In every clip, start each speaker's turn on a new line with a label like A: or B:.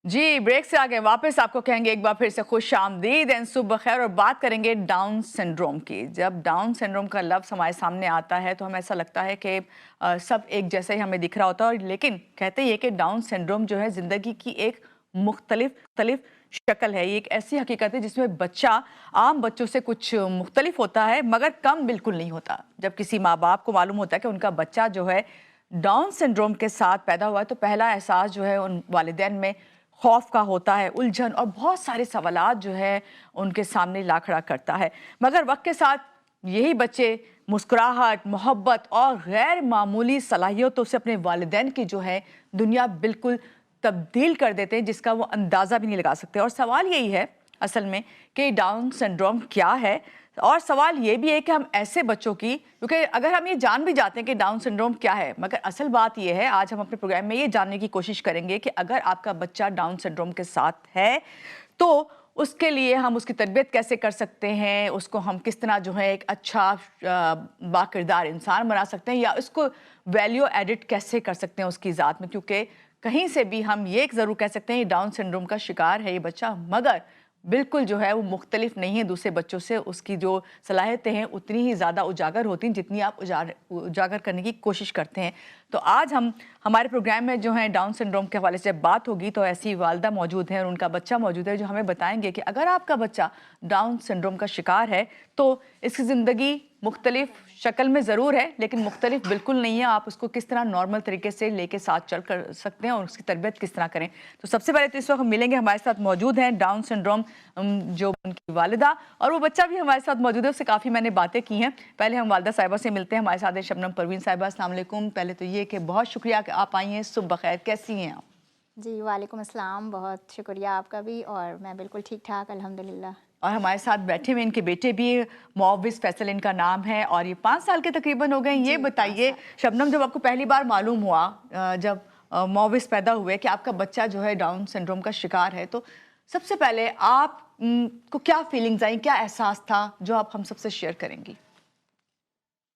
A: जी, break से आगे वापस आपको कहेंगे एक बार फिर से खुश आमदीद एंड सुबह खैर और बात करेंगे डाउन सिंड्रोम की। जब डाउन सिंड्रोम का लफ्ज़ हमारे सामने आता है तो हमें ऐसा लगता है कि सब एक जैसा ही हमें दिख रहा होता है, लेकिन कहते ये कि डाउन सिंड्रोम जो है ज़िंदगी की एक मुख्तलिफ शक्ल है। ये एक ऐसी हकीकत है जिसमें बच्चा आम बच्चों से कुछ मुख्तलिफ होता है मगर कम बिल्कुल नहीं होता। जब किसी माँ बाप को मालूम होता है कि उनका बच्चा जो है डाउन सिंड्रोम के साथ पैदा हुआ है तो पहला एहसास जो है उन वालिदैन में खौफ का होता है, उलझन और बहुत सारे सवालात जो है उनके सामने ला खड़ा करता है। मगर वक्त के साथ यही बच्चे मुस्कुराहट, मोहब्बत और गैर मामूली सलाहियतों से अपने वालिदैन की जो है दुनिया बिल्कुल तब्दील कर देते हैं, जिसका वो अंदाज़ा भी नहीं लगा सकते। और सवाल यही है असल में कि डाउन सिंड्रोम क्या है, और सवाल ये भी है कि हम ऐसे बच्चों की, क्योंकि अगर हम ये जान भी जाते हैं कि डाउन सिंड्रोम क्या है, मगर असल बात ये है आज हम अपने प्रोग्राम में ये जानने की कोशिश करेंगे कि अगर आपका बच्चा डाउन सिंड्रोम के साथ है तो उसके लिए हम उसकी तरबियत कैसे कर सकते हैं, उसको हम किस तरह जो है एक अच्छा बाकिरदार इंसान बना सकते हैं, या उसको वैल्यू एडिट कैसे कर सकते हैं उसकी ज़ात में। क्योंकि कहीं से भी हम ये ज़रूर कह सकते हैं ये डाउन सिंड्रोम का शिकार है ये बच्चा, मगर बिल्कुल जो है वो मुख्तलिफ नहीं है दूसरे बच्चों से। उसकी जो सलाहियतें हैं उतनी ही ज़्यादा उजागर होती हैं जितनी आप उजागर करने की कोशिश करते हैं। तो आज हम हमारे प्रोग्राम में जो है डाउन सिंड्रोम के हवाले से बात होगी तो ऐसी वालदा मौजूद हैं और उनका बच्चा मौजूद है जो हमें बताएंगे कि अगर आपका बच्चा डाउन सिंड्रोम का शिकार है तो इसकी ज़िंदगी मुख्तलिफ शक्ल में ज़रूर है लेकिन मुख्तलिफ बिल्कुल नहीं है। आप उसको किस तरह नॉर्मल तरीके से लेके साथ चल कर सकते हैं और उसकी तरबियत किस तरह करें। तो सबसे पहले तो इस वक्त हम मिलेंगे, हमारे साथ मौजूद हैं डाउन सिंड्रोम जो उनकी वालिदा, और वो बच्चा भी हमारे साथ मौजूद है, उससे काफ़ी मैंने बातें की हैं। पहले हम वालिदा साहिबा से मिलते हैं। हमारे साथ है शबनम परवीन साहिबा। अस्सलाम वालेकुम। पहले तो ये कि बहुत शुक्रिया कि आप आई हैं, सुबह खैर, कैसी हैं आप?
B: जी, वालेकुम अस्सलाम, बहुत शुक्रिया आपका भी, और मैं बिल्कुल ठीक-ठाक अल्हम्दुलिल्लाह।
A: और हमारे साथ बैठे हुए इनके बेटे भी, मुअव्विज़ फैसल इनका नाम है और ये 5 साल के तकरीबन हो गए। ये
B: जी, 5
A: बताइए
B: साल।
A: शबनम, जब आपको पहली बार मालूम हुआ जब मुअव्विज़ पैदा हुए कि आपका बच्चा जो है डाउन सिंड्रोम का शिकार है, तो सबसे पहले आप को क्या फीलिंग्स आई, क्या एहसास था जो आप हम सबसे शेयर करेंगी?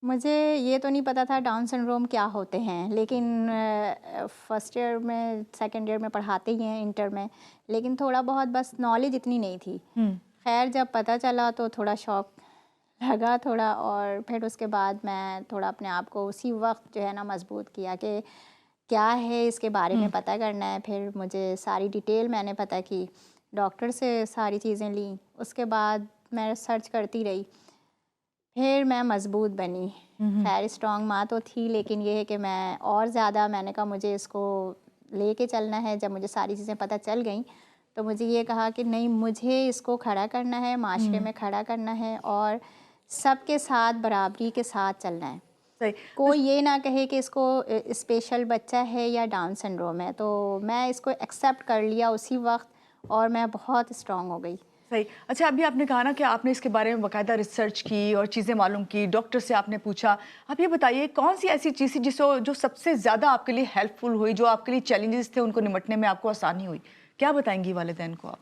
B: मुझे ये तो नहीं पता था डाउन सिंड्रोम क्या होते हैं, लेकिन फर्स्ट ईयर में, सेकंड ईयर में पढ़ाते ही हैं, इंटर में, लेकिन थोड़ा बहुत बस नॉलेज इतनी नहीं थी।
A: हुँ,
B: ख़ैर जब पता चला तो थोड़ा शॉक लगा थोड़ा, और फिर उसके बाद मैं थोड़ा अपने आप को उसी वक़्त जो है ना मजबूत किया कि क्या है इसके बारे में
A: हुँ,
B: पता करना है। फिर मुझे सारी डिटेल मैंने पता की, डॉक्टर से सारी चीज़ें ली, उसके बाद मैं सर्च करती रही, फिर मैं मज़बूत बनी।
A: हुँ, हुँ,
B: ख़ैर स्ट्रॉन्ग माँ तो थी, लेकिन ये है कि मैं और ज़्यादा, मैंने कहा मुझे इसको लेके चलना है। जब मुझे सारी चीज़ें पता चल गईं तो मुझे ये कहा कि नहीं, मुझे इसको खड़ा करना है, माशरे
A: हुँ,
B: में खड़ा करना है और सबके साथ बराबरी के साथ चलना है।
A: सही।
B: कोई ये ना कहे कि इसको स्पेशल बच्चा है या डाउन सिंड्रोम है, तो मैं इसको एक्सेप्ट कर लिया उसी वक्त और मैं बहुत स्ट्रॉन्ग हो गई।
A: सही। अच्छा, अभी आपने कहा ना कि आपने इसके बारे में बाकायदा रिसर्च की और चीज़ें मालूम की, डॉक्टर से आपने पूछा। आप ये बताइए कौन-सी ऐसी चीज़ थी जिसो जो सबसे ज़्यादा आपके लिए हेल्पफुल हुई, जो आपके लिए चैलेंजेस थे उनको निपटने में आपको आसानी हुई? क्या बताएँगी वालिदैन को आप?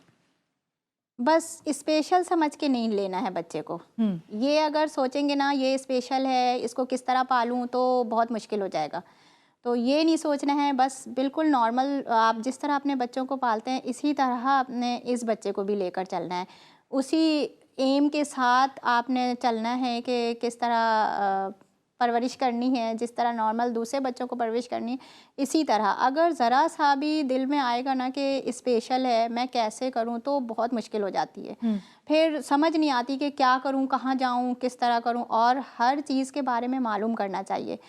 B: बस स्पेशल समझ के नहीं लेना है बच्चे को।
A: हुँ,
B: ये अगर सोचेंगे ना ये स्पेशल है, इसको किस तरह पालूँ, तो बहुत मुश्किल हो जाएगा। तो ये नहीं सोचना है, बस बिल्कुल नॉर्मल आप जिस तरह अपने बच्चों को पालते हैं इसी तरह अपने इस बच्चे को भी लेकर चलना है। उसी एम के साथ आपने चलना है कि किस तरह परवरिश करनी है, जिस तरह नॉर्मल दूसरे बच्चों को परवरिश करनी है, इसी तरह। अगर ज़रा सा भी दिल में आएगा ना कि स्पेशल है, मैं कैसे करूँ, तो बहुत मुश्किल हो जाती है।
A: हुँ,
B: फिर समझ नहीं आती कि क्या करूँ, कहाँ जाऊँ, किस तरह करूँ, और हर चीज़ के बारे में मालूम करना चाहिए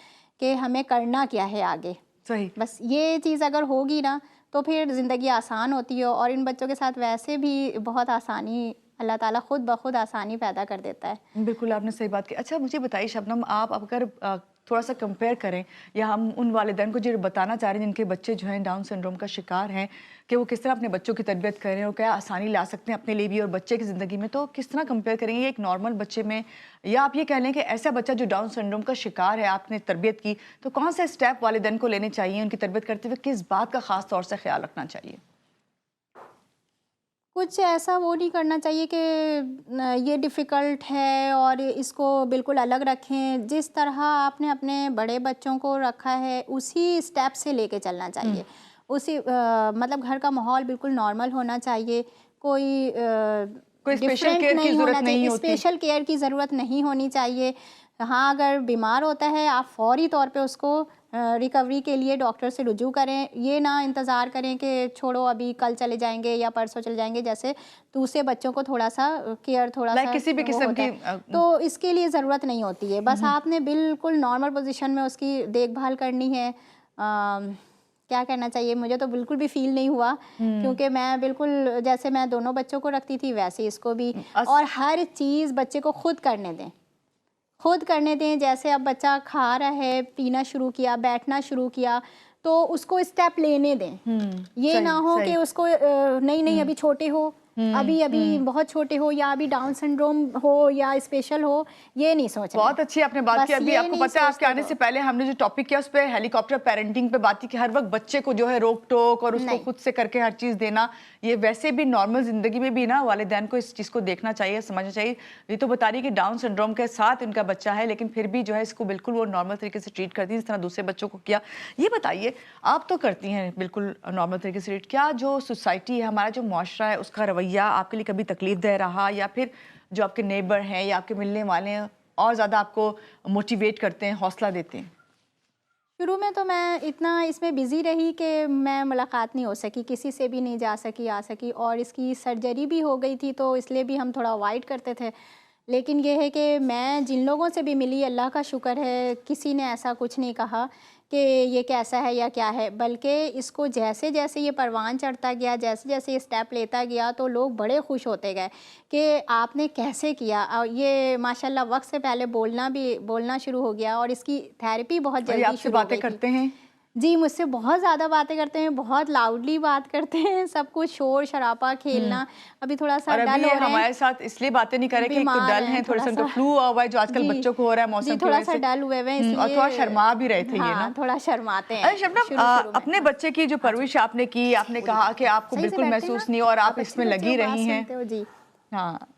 B: कि हमें करना क्या है आगे।
A: सही।
B: बस ये चीज़ अगर होगी ना तो फिर ज़िंदगी आसान होती है, और इन बच्चों के साथ वैसे भी बहुत आसानी, अल्लाह ताला खुद ब खुद आसानी पैदा कर देता है।
A: बिल्कुल, आपने सही बात की। अच्छा, मुझे बताइए शबनम, आप अगर थोड़ा-सा कंपेयर करें या हम उन वालिदैन को जो बताना चाह रहे हैं जिनके बच्चे जो हैं डाउन सिंड्रोम का शिकार हैं, कि वो किस तरह अपने बच्चों की तरबियत करें और क्या आसानी ला सकते हैं अपने लिए भी और बच्चे की ज़िंदगी में, तो किस तरह कंपेयर करेंगे एक नॉर्मल बच्चे में, या आप ये कह लें कि ऐसा बच्चा जो डाउन सिंड्रोम का शिकार है, आपने तरबियत की, तो कौन से स्टेप वालिदैन को लेने चाहिए उनकी तरबियत करते हुए, किस बात का ख़ास तौर से ख़्याल रखना चाहिए?
B: कुछ ऐसा वो नहीं करना चाहिए कि ये डिफ़िकल्ट है और इसको बिल्कुल अलग रखें। जिस तरह आपने अपने बड़े बच्चों को रखा है उसी स्टेप से लेके चलना
A: हुँ,
B: चाहिए। मतलब घर का माहौल बिल्कुल नॉर्मल होना चाहिए, कोई
A: कोई स्पेशल
B: डिफरेंट
A: केयर की
B: नहीं
A: जरूरत
B: होना
A: नहीं
B: चाहिए,
A: होती।
B: स्पेशल केयर की ज़रूरत नहीं होनी चाहिए। हाँ, अगर बीमार होता है आप फौरी तौर पे उसको रिकवरी के लिए डॉक्टर से रुजू करें, ये ना इंतज़ार करें कि छोड़ो अभी कल चले जाएंगे या परसों चले जाएंगे, जैसे दूसरे बच्चों को थोड़ा सा केयर थोड़ा
A: लाइक
B: सा
A: किसी भी
B: वो
A: किस्म
B: होता
A: की
B: है, तो इसके लिए ज़रूरत नहीं होती है। बस आपने बिल्कुल नॉर्मल पोजीशन में उसकी देखभाल करनी है। क्या करना चाहिए, मुझे तो बिल्कुल भी फील नहीं हुआ, क्योंकि मैं बिल्कुल जैसे मैं दोनों बच्चों को रखती थी वैसे इसको भी। और हर चीज़ बच्चे को खुद करने दें, खुद करने दें। जैसे अब बच्चा खा रहा है, पीना शुरू किया, बैठना शुरू किया, तो उसको स्टेप लेने दें। ये
A: सही
B: ना हो
A: सही।
B: कि उसको नहीं नहीं अभी छोटे हो, अभी अभी बहुत छोटे हो, या अभी डाउन सिंड्रोम हो या स्पेशल हो, ये नहीं सोचना।
A: बहुत अच्छी आपने बात की।
B: बस
A: अभी
B: ये
A: आपको
B: नहीं
A: पता है, आपके
B: सोचते
A: आने
B: तो
A: से पहले हमने जो टॉपिक किया उस पे हेलीकॉप्टर पेरेंटिंग पे बात की कि हर वक्त बच्चे को जो है रोक टोक और उसको
B: नहीं।
A: खुद से करके हर चीज देना, ये वैसे भी नॉर्मल जिंदगी में भी ना वालिदैन को इस चीज को देखना चाहिए, समझना चाहिए। ये तो बता रही है कि डाउन सिंड्रोम के साथ इनका बच्चा है, लेकिन फिर भी जो है इसको बिल्कुल वो नॉर्मल तरीके से ट्रीट करती है जिस तरह दूसरे बच्चों को किया। ये बताइए, आप तो करती हैं बिल्कुल नॉर्मल तरीके से ट्रीट, क्या जो सोसाइटी है, हमारा जो मुआशरा है, उसका रवैया आपके लिए कभी तकलीफ दे रहा, या फिर जो आपके नेबर हैं या आपके मिलने वाले हैं और ज़्यादा आपको मोटिवेट करते हैं, हौसला देते हैं?
B: शुरू में तो मैं इतना इसमें बिज़ी रही कि मैं मुलाकात नहीं हो सकी, किसी से भी नहीं जा सकी आ सकी, और इसकी सर्जरी भी हो गई थी तो इसलिए भी हम थोड़ा अवॉइड करते थे। लेकिन ये है कि मैं जिन लोगों से भी मिली, अल्लाह का शुक्र है, किसी ने ऐसा कुछ नहीं कहा कि ये कैसा है या क्या है, बल्कि इसको जैसे जैसे ये परवान चढ़ता गया, जैसे जैसे ये स्टेप लेता गया, तो लोग बड़े खुश होते गए कि आपने कैसे किया। और ये माशाल्लाह वक्त से पहले बोलना शुरू हो गया, और इसकी थेरेपी बहुत
A: और ये
B: जल्दी
A: आपसे
B: शुरू हो
A: बातें
B: गई थी।
A: करते हैं?
B: जी, मुझसे बहुत ज़्यादा बातें करते हैं, बहुत लाउडली बात करते हैं, सब कुछ शोर शराबा खेलना। अभी थोड़ा सा
A: और अभी
B: डल
A: ये
B: हो रहे हैं,
A: हमारे साथ इसलिए बातें नहीं कर रहे कि एक तो
B: बीमार
A: डल
B: हैं
A: हैं, थोड़ा
B: थोड़ा
A: सा उनको
B: सा।
A: फ्लू हुआ है जो आजकल
B: जी,
A: बच्चों को हो रहा है
B: जी,
A: मौसम की
B: थोड़ा
A: वजह
B: सा
A: से।
B: डल हुए हुए हैं
A: और थोड़ा
B: इसलिए।
A: शर्मा भी रहे थे ये
B: हाँ,
A: ना।
B: थोड़ा शर्माते
A: अरे
B: हैं
A: शबनम,
B: शुरू-शुरू में।
A: अपने बच्चे की जो परवरिश आपने की, आपने कहा कि आपको
B: सही से
A: बिल्कुल
B: बैठते हैं
A: महसूस
B: ना?
A: नहीं और आप
B: अच्छे
A: इसमें
B: बच्चे
A: लगी
B: हो, बात
A: रही हैं।
B: सुनते हो जी।
A: हाँ।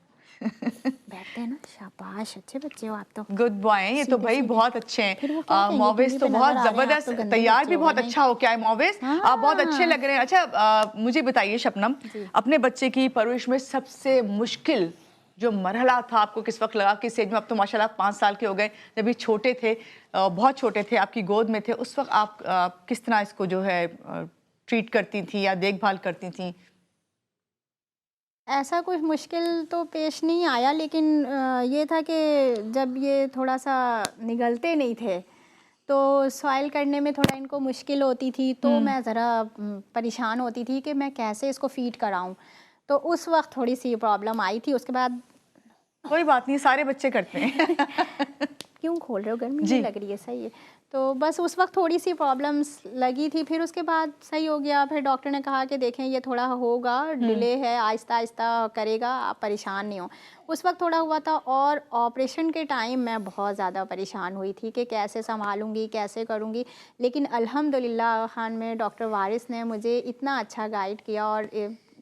B: बैठते हैं ना, शाबाश, अच्छे बच्चे हो आप तो।
A: गुड बॉय हैं ये तो
B: सीधे
A: भाई,
B: सीधे।
A: बहुत अच्छे
B: फिर वो क्या
A: हैं।
B: कहेंगे,
A: मोवेस
B: टीवी
A: तो
B: पे
A: बहुत
B: नजर आ रहे हैं, आप तो
A: जबरदस्त,
B: गंदे
A: तैयार
B: बच्चे
A: भी
B: हो
A: बहुत
B: गए।
A: अच्छा होके आए मोवेस। आप बहुत अच्छे
B: हाँ
A: लग रहे हैं। अच्छा, मुझे बताइए शबनम,
B: जी।
A: अपने बच्चे की परवरिश में सबसे मुश्किल जो मरहला था, आपको किस वक्त लगा, किस एज में? अब तो माशाल्लाह 5 साल के हो गए, जब ये छोटे थे, बहुत छोटे थे, आपकी गोद में थे, उस वक्त आप किस तरह इसको जो है ट्रीट करती थी या देखभाल करती थी?
B: ऐसा कुछ मुश्किल तो पेश नहीं आया, लेकिन ये था कि जब ये थोड़ा सा निगलते नहीं थे तो सॉइल करने में थोड़ा इनको मुश्किल होती थी, तो मैं ज़रा परेशान होती थी कि मैं कैसे इसको फीड कराऊं। तो उस वक्त थोड़ी सी प्रॉब्लम आई थी। उसके बाद
A: कोई बात नहीं, सारे बच्चे करते हैं।
B: क्यों खोल रहे हो, गर्मी
A: जी।
B: नहीं लग रही है? सही है। तो बस उस वक्त थोड़ी सी प्रॉब्लम्स लगी थी, फिर उसके बाद सही हो गया। फिर डॉक्टर ने कहा कि देखें ये थोड़ा होगा, डिले है, आहिस्ता आहिस्ता करेगा, आप परेशान नहीं हो। उस वक्त थोड़ा हुआ था, और ऑपरेशन के टाइम मैं बहुत ज़्यादा परेशान हुई थी कि कैसे संभालूंगी, कैसे करूंगी। लेकिन अल्हम्दुलिल्लाह खान में डॉक्टर वारिस ने मुझे इतना अच्छा गाइड किया, और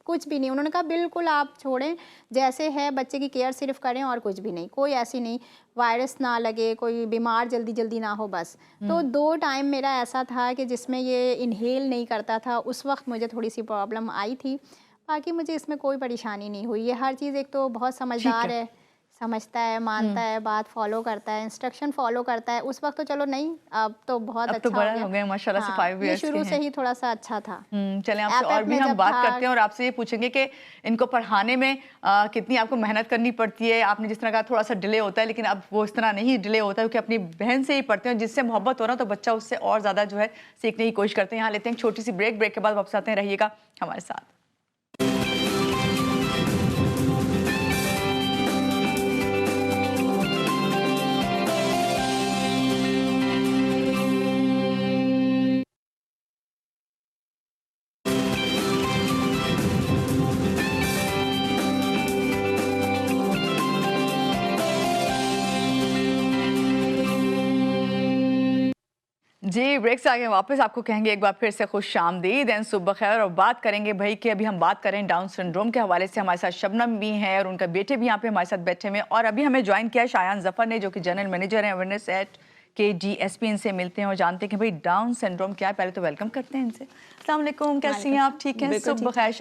B: कुछ भी नहीं, उन्होंने कहा बिल्कुल आप छोड़ें, जैसे है बच्चे की केयर सिर्फ करें और कुछ भी नहीं, कोई ऐसी नहीं, वायरस ना लगे, कोई बीमार जल्दी जल्दी ना हो बस। तो 2 टाइम मेरा ऐसा था कि जिसमें ये इनहेल नहीं करता था, उस वक्त मुझे थोड़ी सी प्रॉब्लम आई थी। बाकी मुझे इसमें कोई परेशानी नहीं हुई। ये हर चीज़, एक तो बहुत
A: ठीक
B: समझदार
A: है।
B: है, समझता है, मानता है, बात फॉलो करता है, इंस्ट्रक्शन फॉलो करता है। उस वक्त तो चलो नहीं, अब तो बहुत
A: अब तो
B: अच्छा हो
A: बड़ा
B: गया।
A: हो गए माशाल्लाह से, 5
B: ये
A: इयर्स के
B: शुरू से
A: हैं।
B: ही थोड़ा सा अच्छा था।
A: चलें, आपसे और
B: ऐप
A: भी
B: में
A: हम
B: जब
A: बात
B: था।
A: करते हैं और आपसे ये पूछेंगे कि इनको पढ़ाने में कितनी आपको मेहनत करनी पड़ती है। आपने जिस तरह कहा थोड़ा सा डिले होता है, लेकिन अब वो इस तरह नहीं डिले होता है, क्योंकि अपनी बहन से ही पढ़ते हैं, जिससे मोहब्बत हो रहा तो बच्चा उससे और ज़्यादा जो है सीखने की कोशिश करते हैं। यहाँ लेते हैं एक छोटी सी ब्रेक के बाद वापस आते हैं, रहिएगा हमारे साथ। जी, ब्रेक से आगे वापस आपको कहेंगे एक बार फिर से खुशामदीद एंड सुबह खैर। और बात करेंगे भाई कि अभी हम बात करें डाउन सिंड्रोम के हवाले से। हमारे साथ शबनम भी हैं और उनका बेटे भी यहाँ पे हमारे साथ बैठे हुए हैं। और अभी हमें ज्वाइन किया है शायान जफर ने, जो कि जनरल मैनेजर हैं अवेयरनेस एट KDSP, इनसे मिलते हैं और जानते हैं कि भाई डाउन सिंड्रोम क्या है। पहले तो वेलकम करते हैं इनसे। अस्सलाम वालेकुम, कैसी हैं आप? ठीक हैं? सुबह खैर।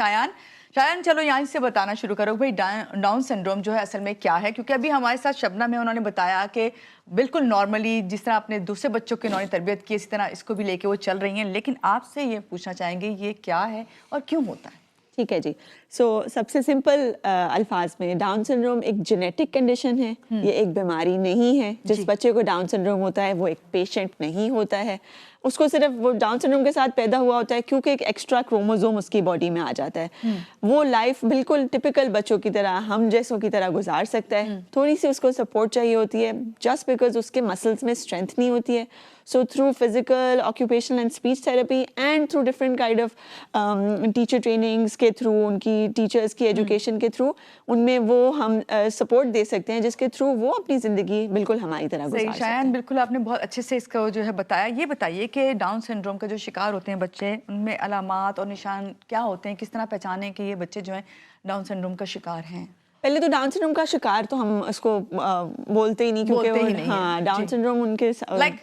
A: शायान चलो यहाँ से बताना शुरू करो भाई डाउन सिंड्रोम जो है असल में क्या है, क्योंकि अभी हमारे साथ शबनम है, उन्होंने बताया कि बिल्कुल नॉर्मली जिस तरह अपने दूसरे बच्चों की उन्होंने तरबियत की इसी तरह इसको भी लेके वो चल रही हैं, लेकिन आपसे ये पूछना चाहेंगे ये क्या है और क्यों होता है?
C: ठीक है जी। सबसे सिंपल अल्फाज में डाउन सिंड्रोम एक जेनेटिक कंडीशन है, ये एक बीमारी नहीं है। जिस बच्चे को डाउन सिंड्रोम होता है वो एक पेशेंट नहीं होता है, उसको सिर्फ वो डाउन सिंड्रोम के साथ पैदा हुआ होता है क्योंकि एक एक्स्ट्रा क्रोमोसोम उसकी बॉडी में आ जाता है। वो लाइफ बिल्कुल टिपिकल बच्चों की तरह, हम जैसों की तरह गुजार सकता है। थोड़ी सी उसको सपोर्ट चाहिए होती है, जस्ट बिकॉज उसके मसल्स में स्ट्रेंथ नहीं होती है। So through physical, occupational and speech therapy and through different kind of teacher trainings के थ्रू, उनकी टीचर्स की एजुकेशन के थ्रू, उनमें वो हम सपोर्ट दे सकते हैं जिसके थ्रू वो अपनी ज़िंदगी बिल्कुल हमारी तरह गुजार सकते हैं।
A: बिल्कुल आपने बहुत अच्छे से इसको जो है बताया। ये बताइए कि डाउन सिंड्रोम का जो शिकार होते हैं बच्चे, उनमें अलामात और निशान क्या होते हैं, किस तरह पहचानें कि ये बच्चे जो हैं डाउन सिंड्रोम का शिकार हैं?
C: पहले तो डाउन सिंड्रोम का शिकार तो हम उसको बोलते ही नहीं, क्योंकि हाँ डाउन सिंड्रोम उनके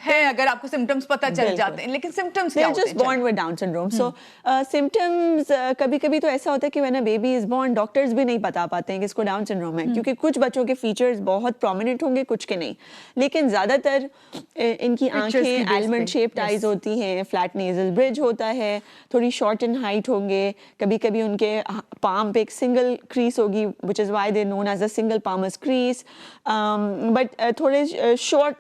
A: है, अगर आपको सिम्टम्स पता चल जाते हैं, लेकिन सिम्टम्स क्या होते हैं?
C: Just born with down syndrome. So symptoms कभी कभी तो ऐसा होता है कि when a baby is born doctors भी नहीं बता पाते हैं कि इसको डाउन सिंड्रोम है, क्योंकि कुछ बच्चों के फीचर्स बहुत प्रोमिनेंट होंगे, कुछ के नहीं। लेकिन ज्यादातर इनकी आंखें आलमंड शेप्ड आइज होती हैं, फ्लैट नेजल ब्रिज होता है, थोड़ी शॉर्ट इन हाइट होंगे, कभी कभी उनके पाम पे एक सिंगल क्रीज होगी, which is why they known as a single palmer's crease, but थोड़े शॉर्ट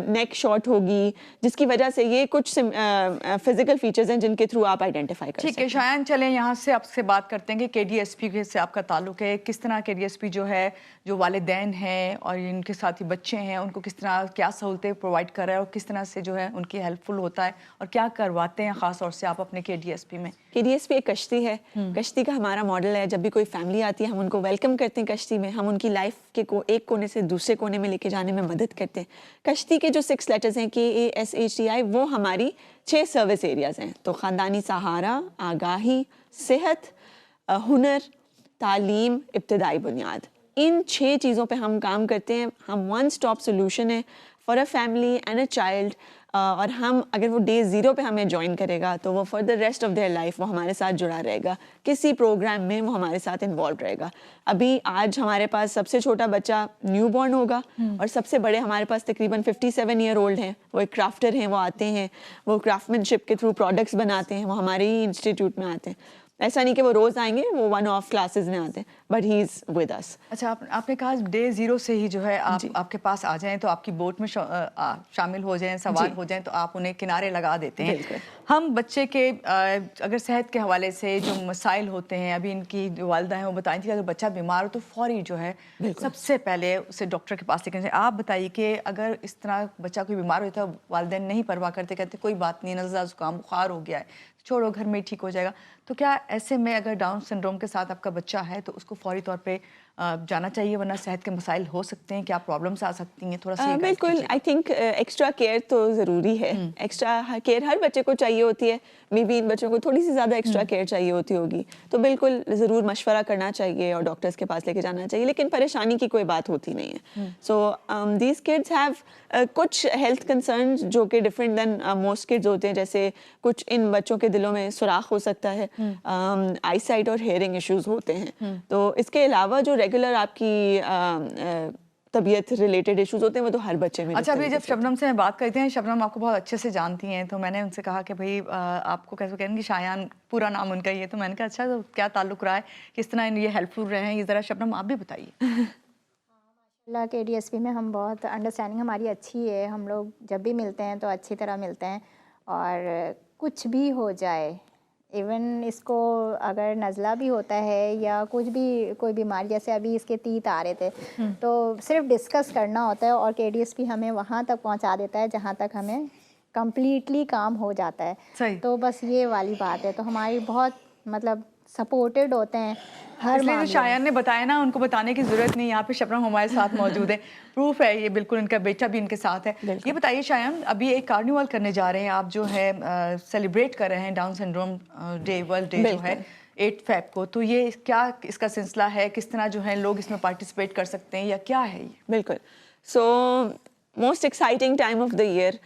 C: नेक शॉर्ट होगी, जिसकी वजह से ये कुछ फिजिकल फीचर्स हैं जिनके थ्रू आप आइडेंटिफाई कर सकते हैं।
A: ठीक है शायान, चलें यहाँ से आपसे बात करते हैं कि KDSP से आपका ताल्लुक है। किस तरह KDSP जो है, जो वालिदैन हैं और इनके साथ ही बच्चे हैं, उनको किस तरह क्या सहूलतें प्रोवाइड कर रहा है और किस तरह से जो है उनकी हेल्पफुल होता है और क्या करवाते हैं ख़ास तौर से आप अपने KDSP में?
C: KDSP एक कश्ती है, कश्ती का हमारा मॉडल है। जब भी कोई फैमिली आती है हम उनको वेलकम करते हैं कश्ती में, हम उनकी लाइफ के एक कोने से दूसरे कोने में लेके जाने में मदद करते हैं। कश्ती के जो 6 लेटर्स हैं KASHTI, वो हमारी 6 सर्विस एरियाज हैं। तो ख़ानदानी सहारा, आगाही, सेहत, हुनर, तालीम, इब्तदाई बुनियाद, इन 6 चीज़ों पे हम काम करते हैं। हम वन स्टॉप सोल्यूशन है for a family and a child. और हम अगर वो डे 0 पे हमें ज्वाइन करेगा तो वो for the rest of their life वो हमारे साथ जुड़ा रहेगा, किसी प्रोग्राम में वो हमारे साथ इन्वॉल्व रहेगा। अभी आज हमारे पास सबसे छोटा बच्चा न्यू बॉर्न होगा और सबसे बड़े हमारे पास तकरीबन 57 ईयर ओल्ड हैं। वो एक क्राफ्टर हैं, वो आते हैं, वो क्राफ्टमैनशिप के थ्रू प्रोडक्ट्स बनाते हैं, वो हमारे ही इंस्टीट्यूट में आते हैं। ऐसा नहीं कि वो रोज़ आएंगे, वो वन ऑफ क्लासेस में आते हैं, but he is with us.
A: अच्छा, आपने कहा डे 0 से ही जो है आपके पास आ जाएं तो आपकी बोट में शामिल हो जाएं, सवार हो जाएं, तो आप उन्हें किनारे लगा देते हैं। हम बच्चे के अगर सेहत के हवाले से जो मसाइल होते हैं, अभी इनकी जो वालिदा हैं वो बताई थी कि अगर बच्चा बीमार हो तो फौरी जो है सबसे पहले उसे डॉक्टर के पास लेकर जाए। आप बताइए कि अगर इस तरह बच्चा कोई बीमार होता है, वालिदैन नहीं परवाह करते, कहते कोई बात नहीं, नज़ला ज़ुकाम बुखार हो गया है, छोड़ो घर में ठीक हो जाएगा, तो क्या ऐसे में अगर डाउन सिंड्रोम के साथ आपका बच्चा है तो उसको फौरी तौर पे जाना चाहिए, वरना सेहत के मसाइल हो सकते हैं, क्या प्रॉब्लम्स आ सकती हैं? थोड़ा सा
C: बिल्कुल, आई थिंक एक्स्ट्रा केयर तो ज़रूरी है। एक्स्ट्रा केयर हर बच्चे को चाहिए होती है, मे बी इन बच्चों को थोड़ी सी ज़्यादा एक्स्ट्रा केयर चाहिए होती होगी, तो बिल्कुल ज़रूर मशवरा करना चाहिए और डॉक्टर्स के पास लेके जाना चाहिए, लेकिन परेशानी की कोई बात होती नहीं है। सो दीज किड्स हैव कुछ हेल्थ कंसर्न जो कि डिफरेंट दैन मोस्ट किड्स होते हैं, जैसे कुछ इन बच्चों के दिलों में सुराख हो सकता है, आई साइट और हेयरिंग इश्यूज होते हैं। तो इसके अलावा जो रेगुलर आपकी तबीयत रिलेटेड इश्यूज होते हैं वो तो हर बच्चे में।
A: अच्छा, अभी जब शबनम से बात करते हैं, शबनम आपको बहुत अच्छे से जानती हैं, तो मैंने उनसे कहा कि भाई आपको कैसे कहेंगे, शायान पूरा नाम उनका ही है, तो मैंने कहा अच्छा तो क्या ताल्लुक रहा है, किस तरह ये हेल्पफुल रहे हैं, ये ज़रा शबनम आप भी बताइए।
B: KDSP में हम बहुत अंडरस्टैंडिंग हमारी अच्छी है, हम लोग जब भी मिलते हैं तो अच्छी तरह मिलते हैं, और कुछ भी हो जाए, इवन इसको अगर नज़ला भी होता है या कुछ भी कोई बीमारी, जैसे अभी इसके तीत आ रहे थे, तो सिर्फ डिस्कस करना होता है और KDSP हमें वहाँ तक पहुँचा देता है जहाँ तक हमें कंप्लीटली काम हो जाता है।
A: सही।
B: तो बस ये वाली बात है, तो हमारी बहुत मतलब सपोर्टेड होते हैं हर मामले।
A: शायान ने बताया ना, उनको बताने की जरूरत नहीं, यहाँ पे शबनम हमारे साथ मौजूद है, प्रूफ है ये, बिल्कुल इनका बेटा भी इनके साथ है। ये बताइए शायान, अभी एक कार्निवल करने जा रहे हैं आप, जो है सेलिब्रेट कर रहे हैं down syndrome day, world day जो है 8 फेब को, तो ये क्या इसका सिलसिला है, किस तरह जो है लोग इसमें पार्टिसिपेट कर सकते हैं या क्या है ये?
C: बिल्कुल। So most exciting time of the year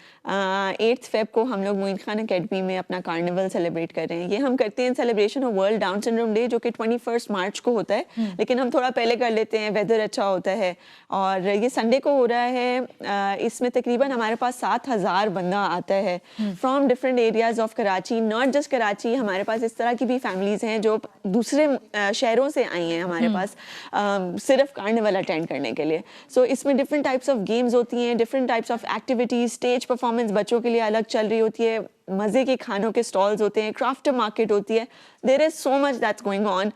C: 8 Feb को हम लोग मोइन खान अकेडमी में अपना कार्निवल सेलिब्रेट कर रहे हैं। ये हम करते हैं celebration of world down syndrome day, जो कि 21 मार्च को होता है, लेकिन हम थोड़ा पहले कर लेते हैं, वेदर अच्छा होता है। और ये संडे को हो रहा है। इसमें तकरीबन हमारे पास 7,000 बंदा आता है from different areas of Karachi, not just Karachi. हमारे पास इस तरह की भी फैमिलीज हैं जो दूसरे शहरों से आई हैं हमारे पास सिर्फ कार्निवल अटेंड करने के लिए। सो इसमें डिफरेंट टाइप्स ऑफ गेम्स होती हैं, different types of activities, stage performance बच्चों के लिए अलग चल रही होती है, मज़े के खानों के स्टॉल्स होते हैं, क्राफ्ट मार्केट होती है। There is so much that's going on,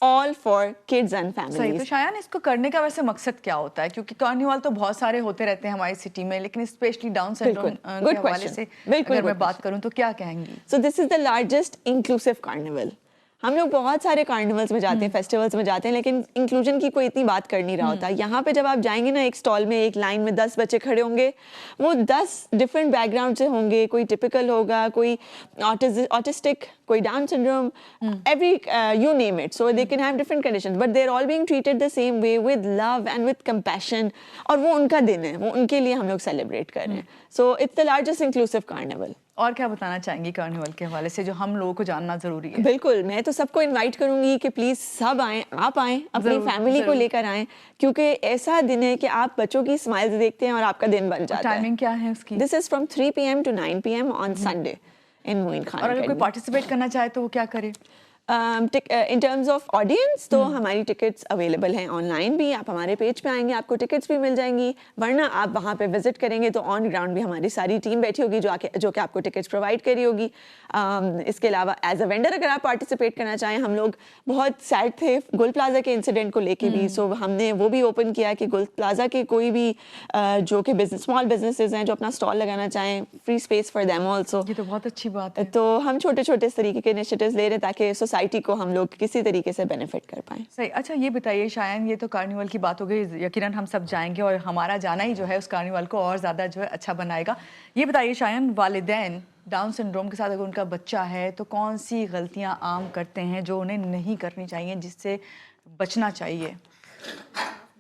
C: all for kids and
A: सही। तो
C: फैमिलीज।
A: शायन इसको करने का वैसे मकसद क्या होता है? क्योंकि कार्निवल तो बहुत सारे होते रहते हैं हमारी सिटी में, लेकिन स्पेशली डाउन सिंड्रोम
C: बिल्कुल, good
A: के हवाले
C: question.
A: से
C: बिल्कुल,
A: अगर मैं
C: good
A: बात करूं तो क्या कहेंगी?
C: So this is the largest inclusive carnival. हम लोग बहुत सारे कार्निवल्स में जाते हैं, फेस्टिवल्स में जाते हैं, लेकिन इंक्लूजन की कोई इतनी बात कर नहीं रहा होता। यहाँ पे जब आप जाएंगे ना, एक स्टॉल में एक लाइन में 10 बच्चे खड़े होंगे, वो 10 डिफरेंट बैकग्राउंड से होंगे। कोई टिपिकल होगा, कोई ऑटिस्टिक, कोई down syndrome, every you name it. So they can have different conditions, but they are all being treated the same way, with love and with compassion. और वो उनका दिन है, वो उनके लिए हम लोग सेलिब्रेट कर रहे हैं। So it's the largest inclusive carnival.
A: और क्या बताना चाहेंगी कार्निवल के हवाले से जो हम लोगों को जानना जरूरी है?
C: बिल्कुल, मैं तो सबको इनवाइट करूंगी कि प्लीज सब आएं, आप आएं, अपनी
A: जरूर,
C: फैमिली को
A: जरूर।
C: लेकर आएं, क्योंकि ऐसा दिन है कि आप बच्चों की स्माइल्स देखते हैं और आपका दिन बन जाता है।
A: टाइमिंग क्या है उसकी?
C: This is from 3 PM to 9 PM on Sunday in Moin Khan
A: और अगर कोई
C: अकेडमी।
A: पार्टिसिपेट करना चाहे तो वो क्या करे?
C: इन टर्म्स ऑफ ऑडियंस तो हमारी टिकट्स अवेलेबल हैं ऑनलाइन भी। आप हमारे पेज पे आएंगे, आपको टिकट्स भी मिल जाएंगी, वरना आप वहाँ पे विजिट करेंगे तो ऑन ग्राउंड भी हमारी सारी टीम बैठी होगी जो कि आपको टिकट्स प्रोवाइड करी होगी। इसके अलावा एज अ वेंडर अगर आप पार्टिसिपेट करना चाहें, हम लोग बहुत सैड थे गुल प्लाजा के इंसिडेंट को लेके भी, सो हमने वो भी ओपन किया कि गुल प्लाजा के कोई भी जो कि स्मॉल बिजनेसेस हैं जो अपना स्टॉल लगाना चाहें, free space for them also.
A: ये तो बहुत अच्छी बात है।
C: तो हम छोटे छोटे इस तरीके के इनिशिएटिव्स ले रहे हैं ताकि सोसाइटी को हम लोग किसी तरीके से बेनिफिट कर पाएं।
A: सही। अच्छा ये बताइए शायन, ये तो कार्निवल की बात हो गई, यकीनन हम सब जाएंगे और हमारा जाना ही जो है उस कार्निवल को और ज़्यादा जो है अच्छा बनाएगा। ये बताइए शायन, वालिदैन डाउन सिंड्रोम के साथ अगर उनका बच्चा है तो कौन सी गलतियां आम करते हैं जो उन्हें नहीं करनी चाहिए, जिससे बचना चाहिए?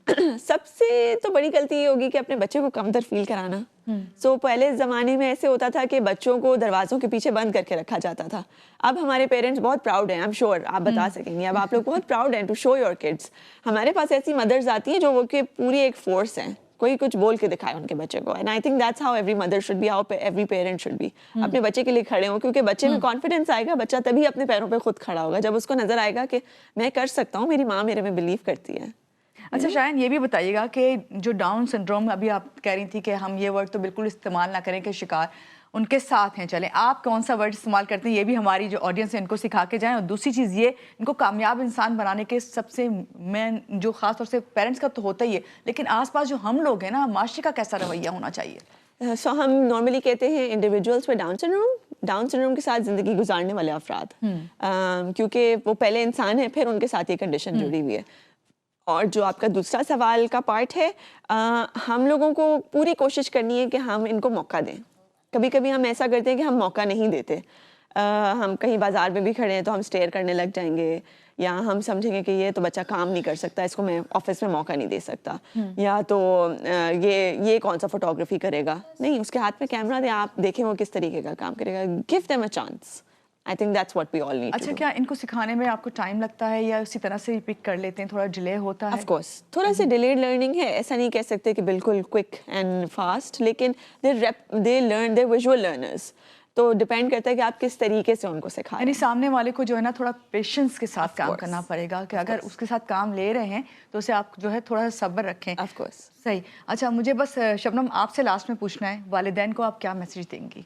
C: सबसे तो बड़ी गलती ये होगी कि अपने बच्चे को कमतर फील कराना। सो पहले ज़माने में ऐसे होता था कि बच्चों को दरवाज़ों के पीछे बंद करके रखा जाता था। अब हमारे पेरेंट्स बहुत प्राउड हैं, आई एम श्योर आप बता सकेंगे, अब आप लोग बहुत प्राउड हैं टू शो योर किड्स। हमारे पास ऐसी मदर्स आती हैं जो वो कि पूरी एक फोर्स हैं, कोई कुछ बोल के दिखाए उनके बच्चे को। And I think that's how every mother should be, how every parent should be. अपने बच्चे के लिए खड़े हो, क्योंकि बच्चे में कॉन्फिडेंस आएगा, बच्चा तभी अपने पैरों पे खुद खड़ा होगा जब उसको नजर आएगा कि मैं कर सकता हूँ, मेरी माँ मेरे में बिलीव करती है।
A: अच्छा शायन, ये भी बताइएगा कि जो डाउन सिंड्रोम, अभी आप कह रही थी कि हम ये वर्ड तो बिल्कुल इस्तेमाल ना करें कि शिकार उनके साथ हैं, चलें आप कौन सा वर्ड इस्तेमाल करते हैं, ये भी हमारी जो ऑडियंस है इनको सिखा के जाएं। और दूसरी चीज़ ये, इनको कामयाब इंसान बनाने के सबसे मेन जो ख़ास तौर से पेरेंट्स का तो होता ही है, लेकिन आसपास जो हम लोग हैं ना, माशरे का कैसा रवैया होना चाहिए?
C: सो हम नॉर्मली कहते हैं इंडिविजुअल्स में डाउन सिंड्रोम के साथ ज़िंदगी गुजारने वाले अफराद, क्योंकि वो पहले इंसान है, फिर उनके साथ ये कंडीशन जुड़ी हुई है। और जो आपका दूसरा सवाल का पार्ट है, हम लोगों को पूरी कोशिश करनी है कि हम इनको मौका दें। कभी कभी हम ऐसा करते हैं कि हम मौका नहीं देते। हम कहीं बाजार में भी खड़े हैं तो हम स्टेयर करने लग जाएंगे, या हम समझेंगे कि ये तो बच्चा काम नहीं कर सकता, इसको मैं ऑफिस में मौका नहीं दे सकता, या तो ये कौन सा फोटोग्राफी करेगा। नहीं, उसके हाथ में कैमरा दे, आप देखें वो किस तरीके का काम करेगा। Give them a chance. I think that's what we all need.
A: अच्छा, क्या इनको सिखाने में आपको टाइम लगता है या उसी तरह से पिक कर लेते हैं, थोड़ा डिले होता है?
C: ऑफ कोर्स थोड़ा सा डिलेड लर्निंग है, ऐसा नहीं कह सकते कि बिल्कुल क्विक एंड फास्ट, लेकिन they learn, they visual learners. तो डिपेंड करता है कि आप किस तरीके से उनको सिखा रहे
A: यानी
C: हैं।
A: सामने वाले को जो है ना थोड़ा पेशेंस के साथ काम
C: course.
A: करना पड़ेगा कि अगर उसके साथ काम ले रहे हैं तो उसे आप जो है थोड़ा सा सब्र रखें।
C: Of course.
A: सही। अच्छा, मुझे बस शबनम आपसे लास्ट में पूछना है, वालिदैन को आप क्या मैसेज देंगी?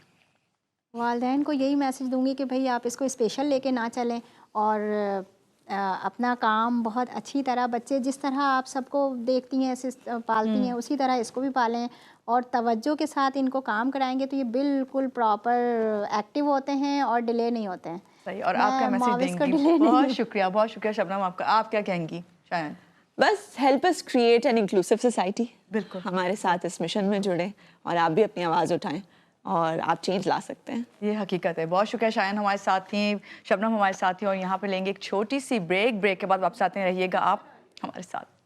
B: वालिदैन को यही मैसेज दूंगी कि भाई आप इसको स्पेशल लेके ना चलें, और अपना काम बहुत अच्छी तरह, बच्चे जिस तरह आप सबको देखती हैं ऐसे पालती हैं, उसी तरह इसको भी पालें, और तवज्जो के साथ इनको काम कराएंगे तो ये बिल्कुल प्रॉपर एक्टिव होते हैं और डिले नहीं होते हैं।
A: सही। और आप क्या मैसेज देंगी? बहुत शुक्रिया शबनम आपका। आप क्या कहेंगी शायन?
C: बस help us create an inclusive society.
A: बिल्कुल।
C: हमारे साथ इस मिशन में जुड़े और आप भी अपनी आवाज़ उठाएं और आप चेंज ला सकते हैं।
A: ये हकीकत है। बहुत शुक्रिया शायन हमारे साथ थी, शबनम हमारे साथ थी, और यहाँ पे लेंगे एक छोटी सी ब्रेक के बाद वापस आते हैं। रहिएगा आप हमारे साथ।